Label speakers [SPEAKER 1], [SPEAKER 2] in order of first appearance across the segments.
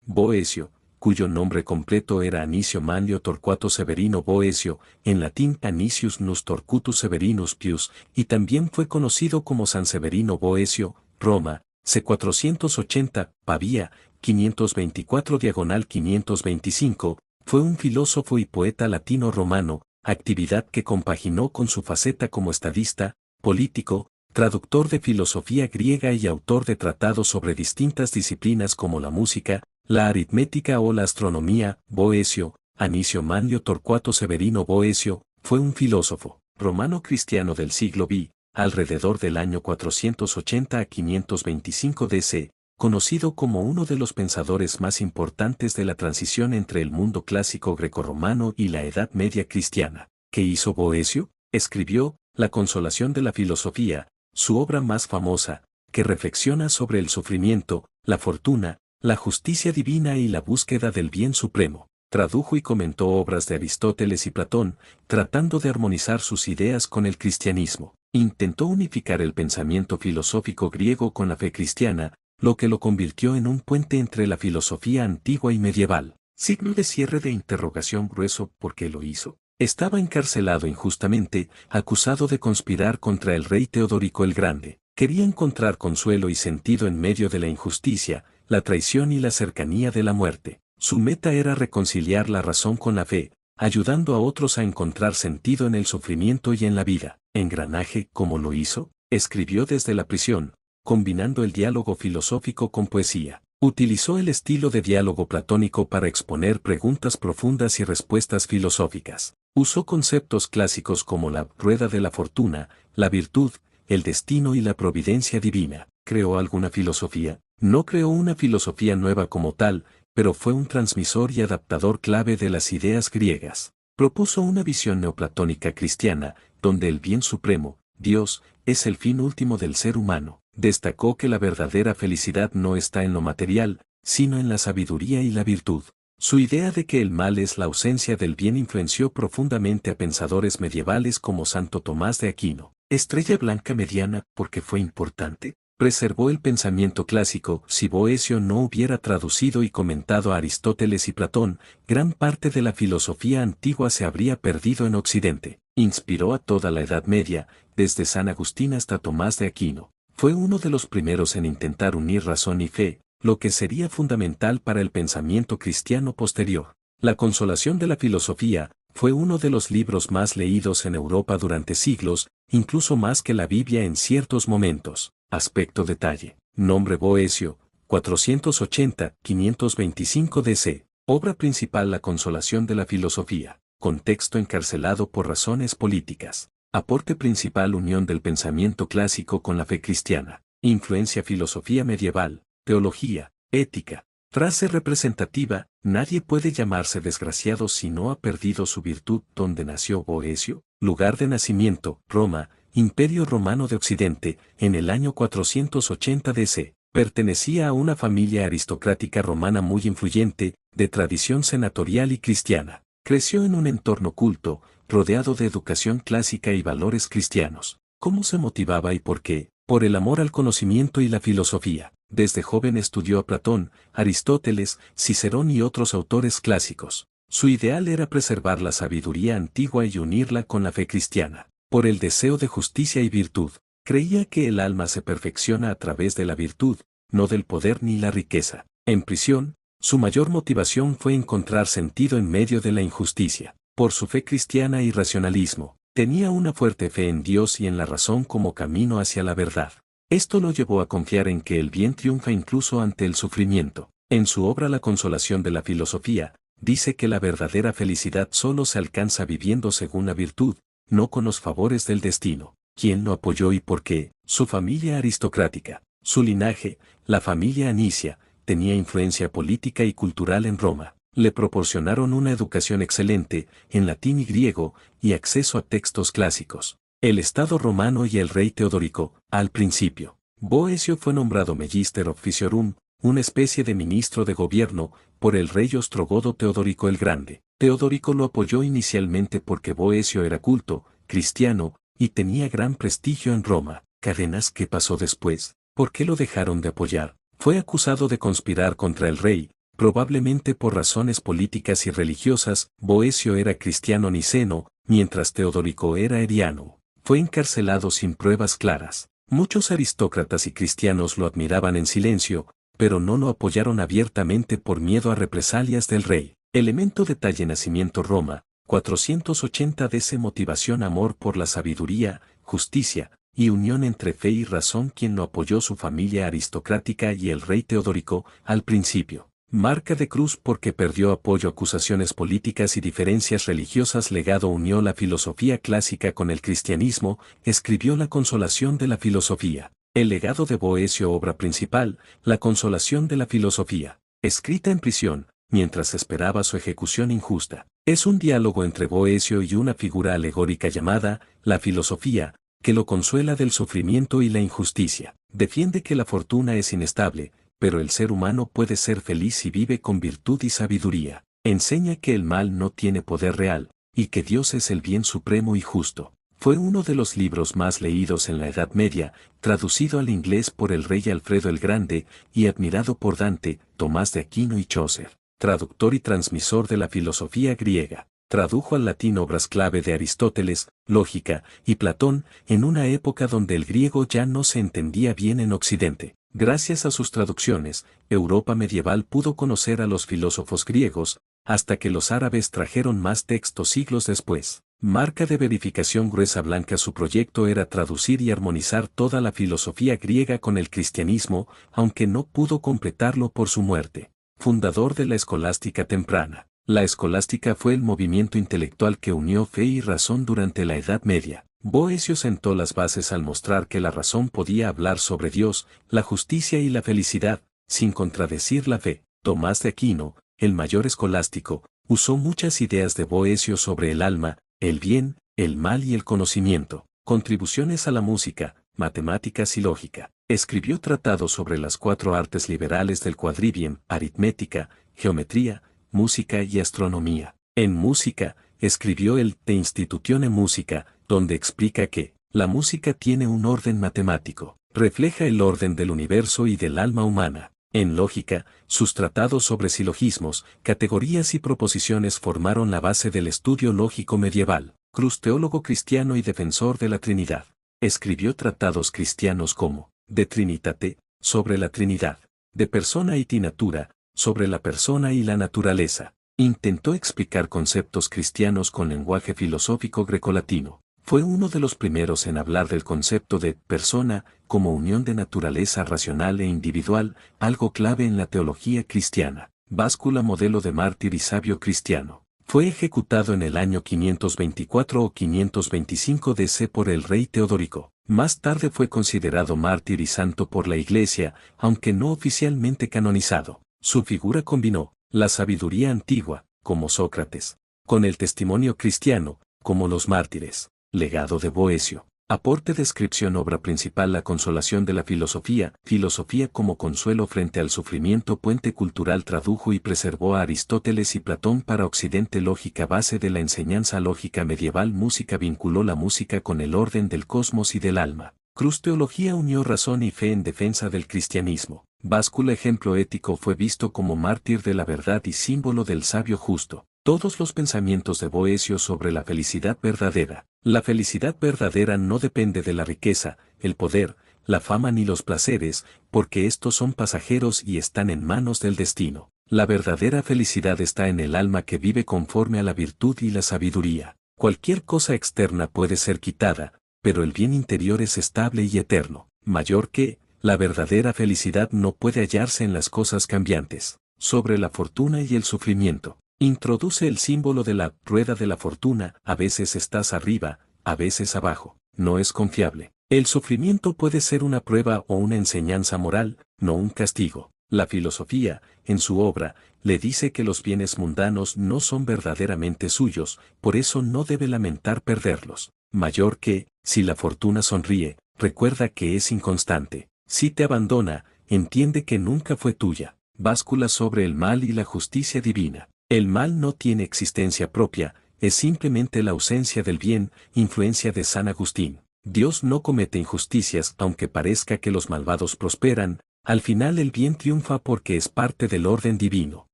[SPEAKER 1] Boecio, cuyo nombre completo era Anicio Manlio Torquato Severino Boecio, en latín Anicius Nus Torquatus Severinus Pius, y también fue conocido como San Severino Boecio, Roma, c. 480, Pavía, 524-525, fue un filósofo y poeta latino-romano, actividad que compaginó con su faceta como estadista, político, traductor de filosofía griega y autor de tratados sobre distintas disciplinas como la música, la aritmética o la astronomía. Boecio, Anicio Manlio Torquato Severino Boecio, fue un filósofo romano cristiano del siglo V, alrededor del año 480 a 525 DC, conocido como uno de los pensadores más importantes de la transición entre el mundo clásico grecorromano y la Edad Media cristiana. ¿Qué hizo Boecio? Escribió La Consolación de la Filosofía, su obra más famosa, que reflexiona sobre el sufrimiento, la fortuna, la justicia divina y la búsqueda del bien supremo. Tradujo y comentó obras de Aristóteles y Platón, tratando de armonizar sus ideas con el cristianismo. Intentó unificar el pensamiento filosófico griego con la fe cristiana, lo que lo convirtió en un puente entre la filosofía antigua y medieval. Signo de cierre de interrogación grueso. ¿Por qué lo hizo? Estaba encarcelado injustamente, acusado de conspirar contra el rey Teodorico el Grande. Quería encontrar consuelo y sentido en medio de la injusticia, la traición y la cercanía de la muerte. Su meta era reconciliar la razón con la fe, ayudando a otros a encontrar sentido en el sufrimiento y en la vida. Engranaje. ¿Cómo lo hizo? Escribió desde la prisión, combinando el diálogo filosófico con poesía. Utilizó el estilo de diálogo platónico para exponer preguntas profundas y respuestas filosóficas. Usó conceptos clásicos como la rueda de la fortuna, la virtud, el destino y la providencia divina. ¿Creó alguna filosofía? No creó una filosofía nueva como tal, pero fue un transmisor y adaptador clave de las ideas griegas. Propuso una visión neoplatónica cristiana, donde el bien supremo, Dios, es el fin último del ser humano. Destacó que la verdadera felicidad no está en lo material, sino en la sabiduría y la virtud. Su idea de que el mal es la ausencia del bien influenció profundamente a pensadores medievales como Santo Tomás de Aquino. Estrella blanca mediana. ¿Por qué fue importante? Preservó el pensamiento clásico. Si Boecio no hubiera traducido y comentado a Aristóteles y Platón, gran parte de la filosofía antigua se habría perdido en Occidente. Inspiró a toda la Edad Media, desde San Agustín hasta Tomás de Aquino. Fue uno de los primeros en intentar unir razón y fe, lo que sería fundamental para el pensamiento cristiano posterior. La Consolación de la Filosofía fue uno de los libros más leídos en Europa durante siglos, incluso más que la Biblia en ciertos momentos. Aspecto. Detalle. Nombre. Boecio, 480-525 DC. Obra principal. La Consolación de la Filosofía. Contexto. Encarcelado por razones políticas. Aporte principal. Unión del pensamiento clásico con la fe cristiana. Influencia. Filosofía medieval, teología, ética. Frase representativa. Nadie puede llamarse desgraciado si no ha perdido su virtud. ¿Dónde nació Boecio? Lugar de nacimiento. Roma, Imperio Romano de Occidente, en el año 480 DC. Pertenecía a una familia aristocrática romana muy influyente, de tradición senatorial y cristiana. Creció en un entorno culto, rodeado de educación clásica y valores cristianos. ¿Cómo se motivaba y por qué? Por el amor al conocimiento y la filosofía. Desde joven estudió a Platón, Aristóteles, Cicerón y otros autores clásicos. Su ideal era preservar la sabiduría antigua y unirla con la fe cristiana. Por el deseo de justicia y virtud. Creía que el alma se perfecciona a través de la virtud, no del poder ni la riqueza. En prisión, su mayor motivación fue encontrar sentido en medio de la injusticia. Por su fe cristiana y racionalismo, tenía una fuerte fe en Dios y en la razón como camino hacia la verdad. Esto lo llevó a confiar en que el bien triunfa incluso ante el sufrimiento. En su obra La Consolación de la Filosofía, dice que la verdadera felicidad solo se alcanza viviendo según la virtud, no con los favores del destino. ¿Quién lo apoyó y por qué? Su familia aristocrática. Su linaje, la familia Anicia, tenía influencia política y cultural en Roma. Le proporcionaron una educación excelente, en latín y griego, y acceso a textos clásicos. El Estado romano y el rey Teodorico. Al principio, Boecio fue nombrado Magister Officiorum, una especie de ministro de gobierno, por el rey ostrogodo Teodorico el Grande. Teodorico lo apoyó inicialmente porque Boecio era culto, cristiano, y tenía gran prestigio en Roma. Cadenas. ¿Qué pasó después? ¿Por qué lo dejaron de apoyar? Fue acusado de conspirar contra el rey, probablemente por razones políticas y religiosas. Boecio era cristiano niceno, mientras Teodorico era ariano. Fue encarcelado sin pruebas claras. Muchos aristócratas y cristianos lo admiraban en silencio, pero no lo apoyaron abiertamente por miedo a represalias del rey. Elemento detalle: nacimiento Roma, 480 DC. Motivación: amor por la sabiduría, justicia y unión entre fe y razón. Quien lo apoyó: su familia aristocrática y el rey Teodorico. Al principio, marca de cruz porque perdió apoyo. Acusaciones políticas y diferencias religiosas. Legado: unió la filosofía clásica con el cristianismo, escribió La consolación de la filosofía. El legado de Boecio. Obra principal, La consolación de la filosofía, escrita en prisión, mientras esperaba su ejecución injusta. Es un diálogo entre Boecio y una figura alegórica llamada la filosofía, que lo consuela del sufrimiento y la injusticia. Defiende que la fortuna es inestable, pero el ser humano puede ser feliz si vive con virtud y sabiduría. Enseña que el mal no tiene poder real, y que Dios es el bien supremo y justo. Fue uno de los libros más leídos en la Edad Media, traducido al inglés por el rey Alfredo el Grande y admirado por Dante, Tomás de Aquino y Chaucer. Traductor y transmisor de la filosofía griega. Tradujo al latín obras clave de Aristóteles, Lógica y Platón, en una época donde el griego ya no se entendía bien en Occidente. Gracias a sus traducciones, Europa medieval pudo conocer a los filósofos griegos, hasta que los árabes trajeron más textos siglos después. Marca de verificación gruesa blanca. Su proyecto era traducir y armonizar toda la filosofía griega con el cristianismo, aunque no pudo completarlo por su muerte. Fundador de la escolástica temprana. La escolástica fue el movimiento intelectual que unió fe y razón durante la Edad Media. Boecio sentó las bases al mostrar que la razón podía hablar sobre Dios, la justicia y la felicidad, sin contradecir la fe. Tomás de Aquino, el mayor escolástico, usó muchas ideas de Boecio sobre el alma, el bien, el mal y el conocimiento. Contribuciones a la música, matemáticas y lógica. Escribió tratados sobre las 4 artes liberales del quadrivium: aritmética, geometría, música y astronomía. En música, escribió el De Institutione Musica, donde explica que la música tiene un orden matemático, refleja el orden del universo y del alma humana. En lógica, sus tratados sobre silogismos, categorías y proposiciones formaron la base del estudio lógico medieval. Cruz, teólogo cristiano y defensor de la Trinidad. Escribió tratados cristianos como De Trinitate, sobre la Trinidad; De Personae Natura, sobre la persona y la naturaleza. Intentó explicar conceptos cristianos con lenguaje filosófico grecolatino. Fue uno de los primeros en hablar del concepto de persona como unión de naturaleza racional e individual, algo clave en la teología cristiana. Báscula, modelo de mártir y sabio cristiano. Fue ejecutado en el año 524 o 525 DC por el rey Teodorico. Más tarde fue considerado mártir y santo por la Iglesia, aunque no oficialmente canonizado. Su figura combinó la sabiduría antigua, como Sócrates, con el testimonio cristiano, como los mártires. Legado de Boecio. Aporte, descripción, obra principal: La consolación de la filosofía, filosofía como consuelo frente al sufrimiento. Puente cultural: tradujo y preservó a Aristóteles y Platón para Occidente. Lógica, base de la enseñanza lógica medieval. Música, vinculó la música con el orden del cosmos y del alma. Cruz, teología, unió razón y fe en defensa del cristianismo. Báscula, ejemplo ético, fue visto como mártir de la verdad y símbolo del sabio justo. Todos los pensamientos de Boecio sobre la felicidad verdadera. La felicidad verdadera no depende de la riqueza, el poder, la fama ni los placeres, porque estos son pasajeros y están en manos del destino. La verdadera felicidad está en el alma que vive conforme a la virtud y la sabiduría. Cualquier cosa externa puede ser quitada, pero el bien interior es estable y eterno. Mayor que la verdadera felicidad no puede hallarse en las cosas cambiantes. Sobre la fortuna y el sufrimiento. Introduce el símbolo de la rueda de la fortuna: a veces estás arriba, a veces abajo. No es confiable. El sufrimiento puede ser una prueba o una enseñanza moral, no un castigo. La filosofía, en su obra, le dice que los bienes mundanos no son verdaderamente suyos, por eso no debe lamentar perderlos. Mayor que, si la fortuna sonríe, recuerda que es inconstante. Si te abandona, entiende que nunca fue tuya. Báscula sobre el mal y la justicia divina. El mal no tiene existencia propia, es simplemente la ausencia del bien. Influencia de San Agustín. Dios no comete injusticias, aunque parezca que los malvados prosperan, al final el bien triunfa porque es parte del orden divino.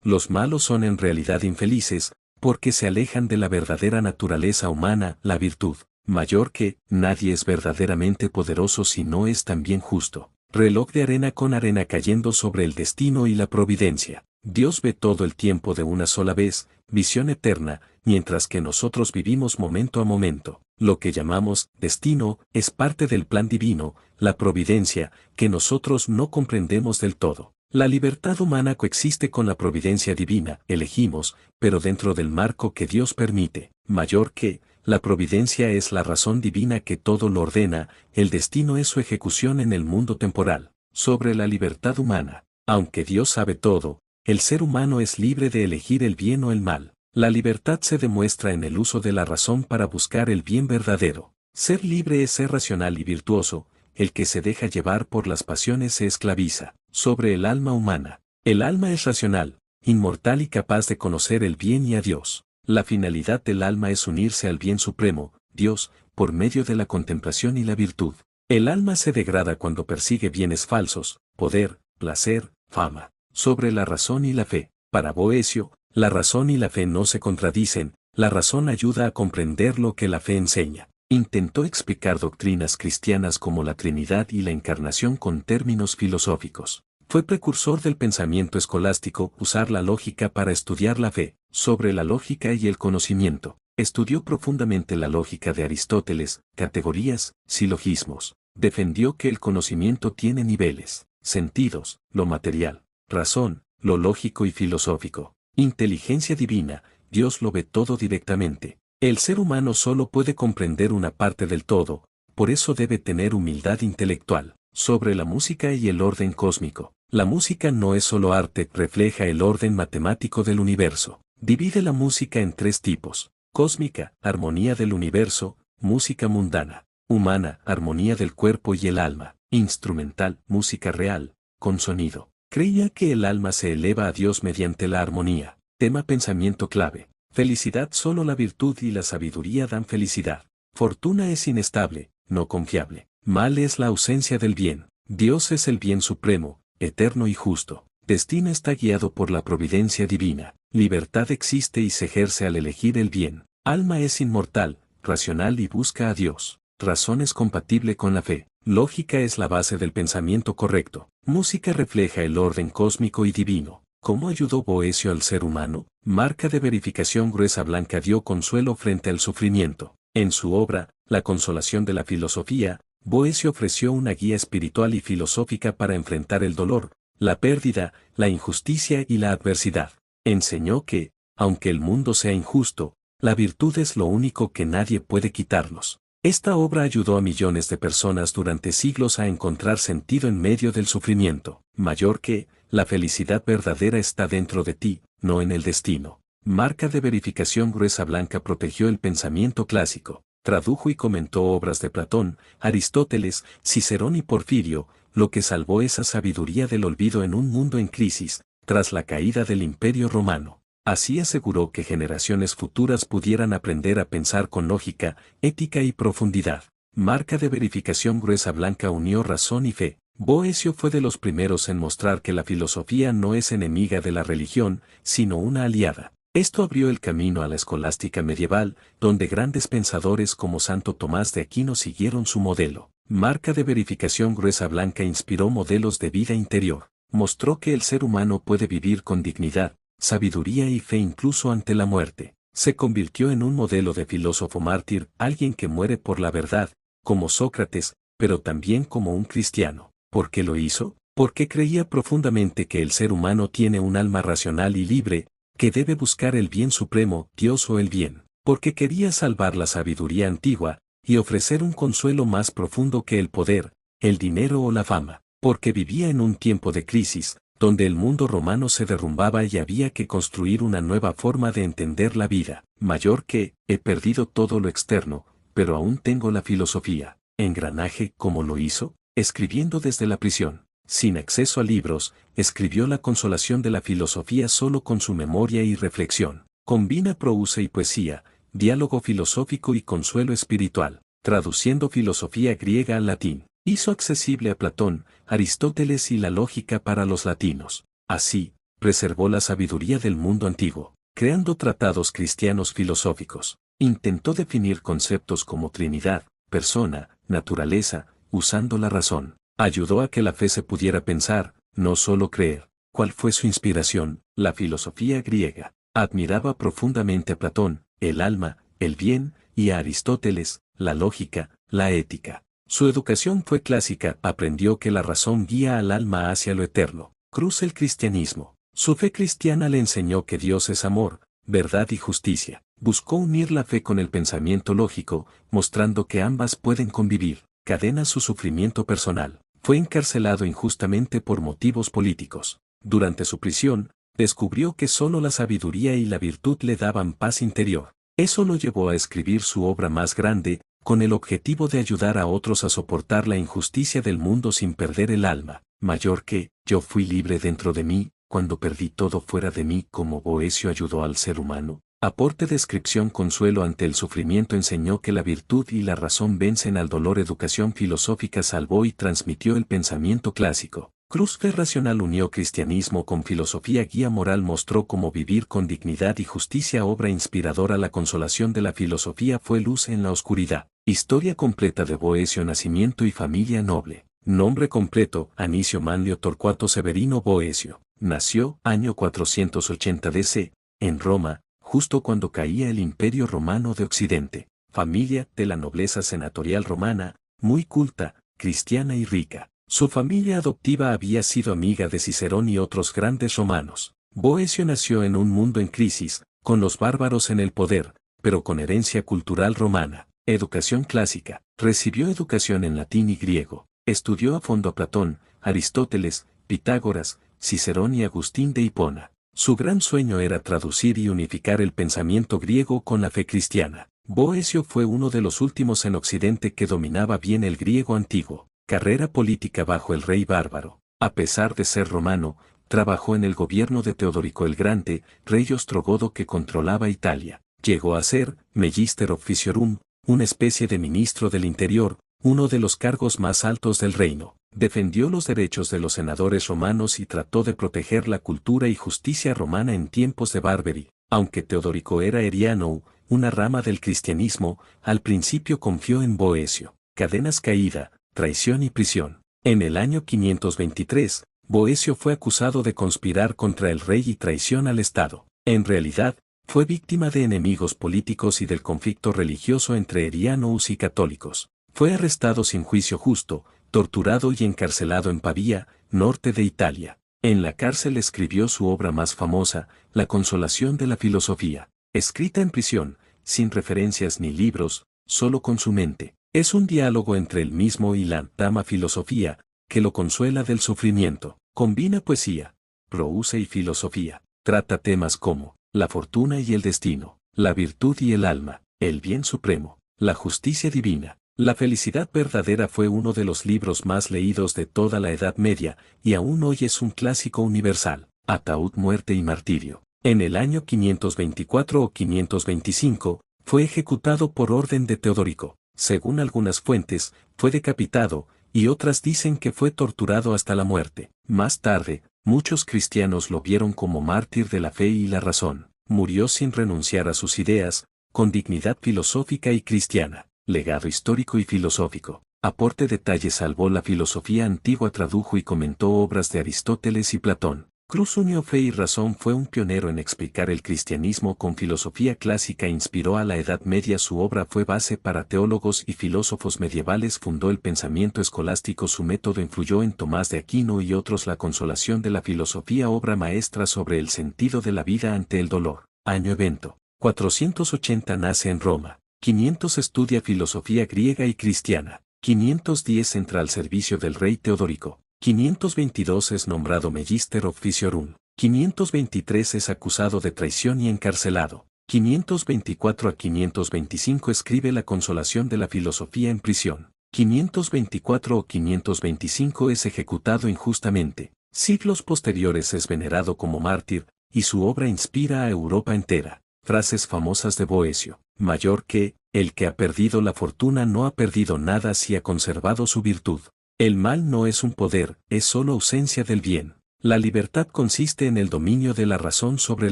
[SPEAKER 1] Los malos son en realidad infelices, porque se alejan de la verdadera naturaleza humana, la virtud, mayor que, nadie es verdaderamente poderoso si no es también justo. Reloj de arena con arena cayendo sobre el destino y la providencia. Dios ve todo el tiempo de una sola vez, visión eterna, mientras que nosotros vivimos momento a momento. Lo que llamamos destino es parte del plan divino, la providencia, que nosotros no comprendemos del todo. La libertad humana coexiste con la providencia divina, elegimos, pero dentro del marco que Dios permite, mayor que, la providencia es la razón divina que todo lo ordena, el destino es su ejecución en el mundo temporal. Sobre la libertad humana, aunque Dios sabe todo, el ser humano es libre de elegir el bien o el mal. La libertad se demuestra en el uso de la razón para buscar el bien verdadero. Ser libre es ser racional y virtuoso, el que se deja llevar por las pasiones se esclaviza. Sobre el alma humana, el alma es racional, inmortal y capaz de conocer el bien y a Dios. La finalidad del alma es unirse al bien supremo, Dios, por medio de la contemplación y la virtud. El alma se degrada cuando persigue bienes falsos, poder, placer, fama. Sobre la razón y la fe, para Boecio, la razón y la fe no se contradicen, la razón ayuda a comprender lo que la fe enseña. Intentó explicar doctrinas cristianas como la Trinidad y la Encarnación con términos filosóficos. Fue precursor del pensamiento escolástico usar la lógica para estudiar la fe. Sobre la lógica y el conocimiento, estudió profundamente la lógica de Aristóteles, categorías, silogismos. Defendió que el conocimiento tiene niveles, sentidos, lo material, razón, lo lógico y filosófico. Inteligencia divina, Dios lo ve todo directamente. El ser humano solo puede comprender una parte del todo, por eso debe tener humildad intelectual. Sobre la música y el orden cósmico. La música no es solo arte, refleja el orden matemático del universo. Divide la música en tres tipos: cósmica, armonía del universo; música mundana, humana, armonía del cuerpo y el alma; instrumental, música real, con sonido. Creía que el alma se eleva a Dios mediante la armonía. Tema pensamiento clave. Felicidad: solo la virtud y la sabiduría dan felicidad. Fortuna es inestable, no confiable. Mal es la ausencia del bien. Dios es el bien supremo, eterno y justo. Destino está guiado por la providencia divina. Libertad existe y se ejerce al elegir el bien. Alma es inmortal, racional y busca a Dios. Razón es compatible con la fe. Lógica es la base del pensamiento correcto. Música refleja el orden cósmico y divino. ¿Cómo ayudó Boecio al ser humano? Marca de verificación gruesa blanca dio consuelo frente al sufrimiento. En su obra, La consolación de la filosofía, Boecio ofreció una guía espiritual y filosófica para enfrentar el dolor, la pérdida, la injusticia y la adversidad. Enseñó que, aunque el mundo sea injusto, la virtud es lo único que nadie puede quitarnos. Esta obra ayudó a millones de personas durante siglos a encontrar sentido en medio del sufrimiento. Mayor que, la felicidad verdadera está dentro de ti, no en el destino. Marca de verificación gruesa blanca protegió el pensamiento clásico. Tradujo y comentó obras de Platón, Aristóteles, Cicerón y Porfirio, lo que salvó esa sabiduría del olvido en un mundo en crisis, tras la caída del Imperio Romano. Así aseguró que generaciones futuras pudieran aprender a pensar con lógica, ética y profundidad. Marca de verificación gruesa blanca unió razón y fe. Boecio fue de los primeros en mostrar que la filosofía no es enemiga de la religión, sino una aliada. Esto abrió el camino a la escolástica medieval, donde grandes pensadores como Santo Tomás de Aquino siguieron su modelo. Marca de verificación gruesa blanca inspiró modelos de vida interior. Mostró que el ser humano puede vivir con dignidad, sabiduría y fe incluso ante la muerte. Se convirtió en un modelo de filósofo mártir, alguien que muere por la verdad, como Sócrates, pero también como un cristiano. ¿Por qué lo hizo? Porque creía profundamente que el ser humano tiene un alma racional y libre, que debe buscar el bien supremo, Dios o el bien, porque quería salvar la sabiduría antigua, y ofrecer un consuelo más profundo que el poder, el dinero o la fama, porque vivía en un tiempo de crisis, donde el mundo romano se derrumbaba y había que construir una nueva forma de entender la vida, mayor que, he perdido todo lo externo, pero aún tengo la filosofía. Engranaje, ¿cómo lo hizo? Escribiendo desde la prisión. Sin acceso a libros, escribió La consolación de la filosofía solo con su memoria y reflexión. Combina prosa y poesía, diálogo filosófico y consuelo espiritual, traduciendo filosofía griega al latín. Hizo accesible a Platón, Aristóteles y la lógica para los latinos. Así, preservó la sabiduría del mundo antiguo, creando tratados cristianos filosóficos. Intentó definir conceptos como Trinidad, persona, naturaleza, usando la razón. Ayudó a que la fe se pudiera pensar, no solo creer. ¿Cuál fue su inspiración? La filosofía griega. Admiraba profundamente a Platón, el alma, el bien, y a Aristóteles, la lógica, la ética. Su educación fue clásica, aprendió que la razón guía al alma hacia lo eterno. Cruz el cristianismo. Su fe cristiana le enseñó que Dios es amor, verdad y justicia. Buscó unir la fe con el pensamiento lógico, mostrando que ambas pueden convivir. Cadena su sufrimiento personal. Fue encarcelado injustamente por motivos políticos. Durante su prisión, descubrió que solo la sabiduría y la virtud le daban paz interior. Eso lo llevó a escribir su obra más grande, con el objetivo de ayudar a otros a soportar la injusticia del mundo sin perder el alma. Mayor que, yo fui libre dentro de mí, cuando perdí todo fuera de mí. Como Boecio ayudó al ser humano. Aporte descripción. Consuelo ante el sufrimiento. Enseñó que la virtud y la razón vencen al dolor. Educación filosófica. Salvó y transmitió el pensamiento clásico. Cruz. Fe racional. Unió cristianismo con filosofía. Guía moral. Mostró cómo vivir con dignidad y justicia. Obra inspiradora. La consolación de la filosofía fue luz en la oscuridad. Historia completa de Boecio. Nacimiento y familia noble. Nombre completo: Anicio Manlio Torcuato Severino Boecio. Nació, año 480 DC, en Roma, justo cuando caía el Imperio Romano de Occidente. Familia de la nobleza senatorial romana, muy culta, cristiana y rica. Su familia adoptiva había sido amiga de Cicerón y otros grandes romanos. Boecio nació en un mundo en crisis, con los bárbaros en el poder, pero con herencia cultural romana. Educación clásica. Recibió educación en latín y griego. Estudió a fondo a Platón, Aristóteles, Pitágoras, Cicerón y Agustín de Hipona. Su gran sueño era traducir y unificar el pensamiento griego con la fe cristiana. Boecio fue uno de los últimos en Occidente que dominaba bien el griego antiguo. Carrera política bajo el rey bárbaro. A pesar de ser romano, trabajó en el gobierno de Teodorico el Grande, rey ostrogodo que controlaba Italia. Llegó a ser Magister Officiorum, una especie de ministro del interior, uno de los cargos más altos del reino. Defendió los derechos de los senadores romanos y trató de proteger la cultura y justicia romana en tiempos de Barberi. Aunque Teodorico era eriano, una rama del cristianismo, al principio confió en Boecio. Cadenas caída, traición y prisión. En el año 523, Boecio fue acusado de conspirar contra el rey y traición al Estado. En realidad, fue víctima de enemigos políticos y del conflicto religioso entre erianos y católicos. Fue arrestado sin juicio justo, torturado y encarcelado en Pavía, norte de Italia. En la cárcel escribió su obra más famosa, La consolación de la filosofía. Escrita en prisión, sin referencias ni libros, solo con su mente. Es un diálogo entre él mismo y la dama filosofía, que lo consuela del sufrimiento. Combina poesía, prosa y filosofía. Trata temas como la fortuna y el destino, la virtud y el alma, el bien supremo, la justicia divina. La felicidad verdadera fue uno de los libros más leídos de toda la Edad Media, y aún hoy es un clásico universal. Ataúd, muerte y martirio. En el año 524 o 525, fue ejecutado por orden de Teodorico. Según algunas fuentes, fue decapitado, y otras dicen que fue torturado hasta la muerte. Más tarde, muchos cristianos lo vieron como mártir de la fe y la razón. Murió sin renunciar a sus ideas, con dignidad filosófica y cristiana. Legado histórico y filosófico. Aporte detalles. Salvó la filosofía antigua, tradujo y comentó obras de Aristóteles y Platón. Cruz unió fe y razón. Fue un pionero en explicar el cristianismo con filosofía clásica. Inspiró a la Edad Media. Su obra fue base para teólogos y filósofos medievales. Fundó el pensamiento escolástico. Su método influyó en Tomás de Aquino y otros. La consolación de la filosofía, obra maestra sobre el sentido de la vida ante el dolor. Año evento. 480 nace en Roma. 500 estudia filosofía griega y cristiana. 510 entra al servicio del rey Teodorico. 522 es nombrado Magister Officiorum. 523 es acusado de traición y encarcelado. 524 a 525 escribe La consolación de la filosofía en prisión. 524 o 525 es ejecutado injustamente. Siglos posteriores es venerado como mártir, y su obra inspira a Europa entera. Frases famosas de Boecio. Mayor que, el que ha perdido la fortuna no ha perdido nada si ha conservado su virtud. El mal no es un poder, es solo ausencia del bien. La libertad consiste en el dominio de la razón sobre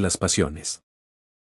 [SPEAKER 1] las pasiones.